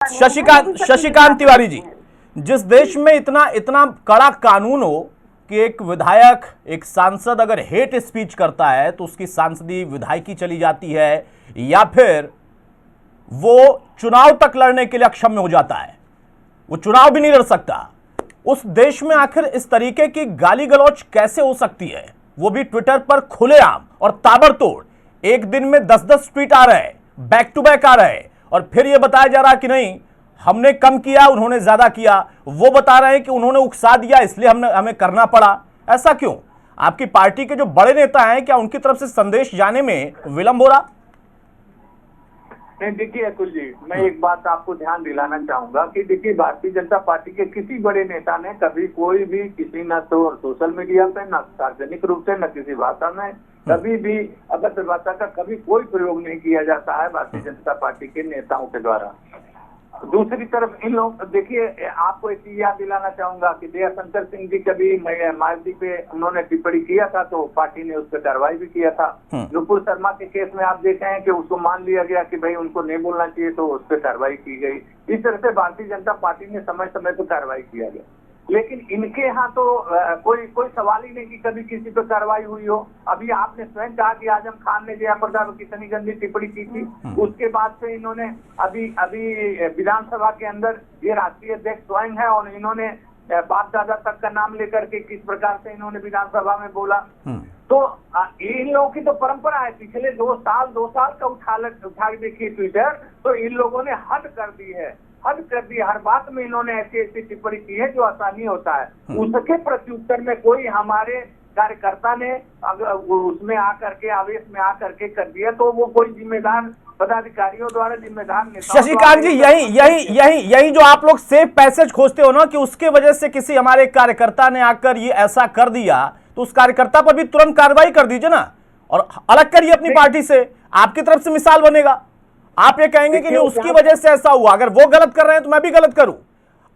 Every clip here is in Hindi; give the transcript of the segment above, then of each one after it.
शशिकांत तिवारी जी, जिस देश में इतना इतना कड़ा कानून हो कि एक विधायक, एक सांसद अगर हेट स्पीच करता है तो उसकी सांसदी विधायकी चली जाती है या फिर वो चुनाव तक लड़ने के लिए अक्षम में हो जाता है, वो चुनाव भी नहीं लड़ सकता। उस देश में आखिर इस तरीके की गाली गलौज कैसे हो सकती है, वो भी ट्विटर पर खुलेआम और ताबड़तोड़। एक दिन में 10-10 ट्वीट आ रहे हैं, बैक टू बैक आ रहे हैं, और फिर ये बताया जा रहा है कि नहीं हमने कम किया उन्होंने ज्यादा किया। वो बता रहे हैं कि उन्होंने उकसा दिया इसलिए हमें करना पड़ा। ऐसा क्यों? आपकी पार्टी के जो बड़े नेता हैं, क्या उनकी तरफ से संदेश जाने में विलंब हो रहा? नहीं, देखिए अतुल जी, मैं एक बात आपको ध्यान दिलाना चाहूंगा कि देखिए भारतीय जनता पार्टी के किसी बड़े नेता ने कभी कोई भी किसी न तो सोशल मीडिया पे, न सार्वजनिक रूप से, न किसी भाषा में कभी भी अभद्र भाषा का कभी कोई प्रयोग नहीं किया जाता है भारतीय जनता पार्टी के नेताओं के द्वारा। दूसरी तरफ इन लोग, देखिए आपको एक चीज याद दिलाना चाहूंगा कि दयाशंकर सिंह जी कभी मायावती पे उन्होंने टिप्पणी किया था तो पार्टी ने उस पर कार्रवाई भी किया था। नुपुर शर्मा के केस में आप देखे हैं कि उसको मान लिया गया कि भाई उनको नहीं बोलना चाहिए तो उस पर कार्रवाई की गई। इस तरह से भारतीय जनता पार्टी ने समय समय पर कार्रवाई किया गया, लेकिन इनके यहाँ तो कोई सवाल ही नहीं कि कभी किसी पर कार्रवाई हुई हो। अभी आपने स्वयं कहा कि आजम खान ने जयाप्रदा पर कितनी गंदी टिप्पणी की थी, उसके बाद से इन्होंने अभी विधानसभा के अंदर ये राष्ट्रीय अध्यक्ष स्वयं है और इन्होंने बाप दादा तक का नाम लेकर के किस प्रकार से इन्होंने विधानसभा में बोला। तो इन लोगों की तो परंपरा है, पिछले 2 साल का उठा देखिए ट्विटर, तो इन लोगों ने हद कर दी है, हद कर दी। हर बात में इन्होंने ऐसी ऐसी टिप्पणी की है जो आसानी होता है। उसके प्रत्युत्तर में कोई हमारे कार्यकर्ता ने अगर उसमें आकर के आवेश में आकर के कर दिया तो वो कोई जिम्मेदार पदाधिकारियों द्वारा, जिम्मेदार नेताओं। शशिकांत जी, यही जो आप लोग सेफ पैसेज खोजते हो ना कि उसके वजह से किसी हमारे कार्यकर्ता ने आकर ये ऐसा कर दिया, तो उस कार्यकर्ता पर भी तुरंत कार्रवाई कर दीजिए ना और अलग करिए अपनी पार्टी से। आपकी तरफ से मिसाल बनेगा। आप ये कहेंगे कि नहीं उसकी वजह से ऐसा हुआ, अगर वो गलत कर रहे हैं तो मैं भी गलत करूं।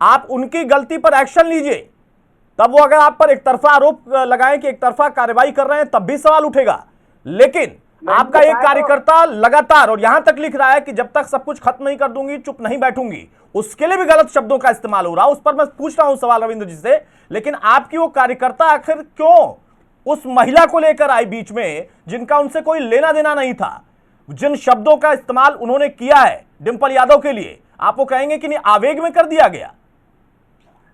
आप उनकी गलती पर एक्शन लीजिए, तब वो अगर आप पर एक तरफा आरोप लगाएं कि एक तरफा कार्रवाई कर रहे हैं तब भी सवाल उठेगा। लेकिन आपका एक कार्यकर्ता लगातार और यहां तक लिख रहा है कि जब तक सब कुछ खत्म नहीं कर दूंगी चुप नहीं बैठूंगी, उसके लिए भी गलत शब्दों का इस्तेमाल हो रहा। उस पर मैं पूछ रहा हूं सवाल रविंद्र जी से, लेकिन आपकी वो कार्यकर्ता आखिर क्यों उस महिला को लेकर आई बीच में जिनका उनसे कोई लेना देना नहीं था, जिन शब्दों का इस्तेमाल उन्होंने किया है डिंपल यादव के लिए, आप वो कहेंगे कि नहीं आवेग में कर दिया गया?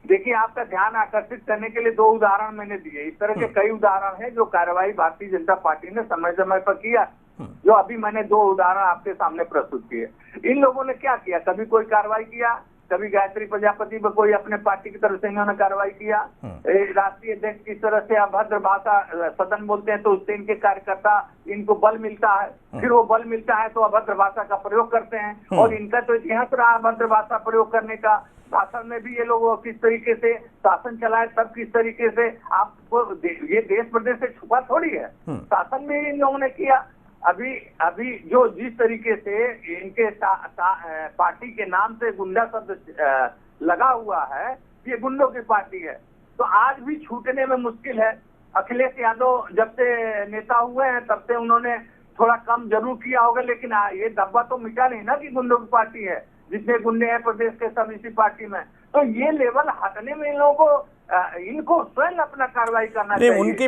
देखिए, आपका ध्यान आकर्षित करने के लिए 2 उदाहरण मैंने दिए। इस तरह के कई उदाहरण हैं जो कार्रवाई भारतीय जनता पार्टी ने समय समय पर किया, जो अभी मैंने 2 उदाहरण आपके सामने प्रस्तुत किए। इन लोगों ने क्या किया, कभी कोई कार्रवाई किया, कभी गायत्री प्रजापति पर कोई अपने पार्टी की तरफ से इन्होंने कार्रवाई किया। राष्ट्रीय अध्यक्ष किस तरह से अभद्र भाषा सदन बोलते हैं तो उससे इनके कार्यकर्ता इनको बल मिलता है, फिर वो बल मिलता है तो अभद्र भाषा का प्रयोग करते हैं। और इनका तो इतिहास रहा अभद्र भाषा प्रयोग करने का। शासन में भी ये लोग किस तरीके से शासन चलाए, तब किस तरीके से, आपको ये देश प्रदेश से छुपा थोड़ी है, शासन में इन लोगों ने किया। अभी जो जिस तरीके से इनके पार्टी के नाम से गुंडा शब्द लगा हुआ है, ये गुंडों की पार्टी है, तो आज भी छूटने में मुश्किल है। अखिलेश यादव जब से नेता हुए हैं तब से उन्होंने थोड़ा कम जरूर किया होगा, लेकिन ये दब्बा तो मिटा नहीं ना कि गुंडों की पार्टी है। जितने गुंडे हैं प्रदेश के सब इसी पार्टी में, तो ये लेवल हटने में इन लोगों को इनको स्वयं अपना कार्रवाई करना चाहिए। उनकी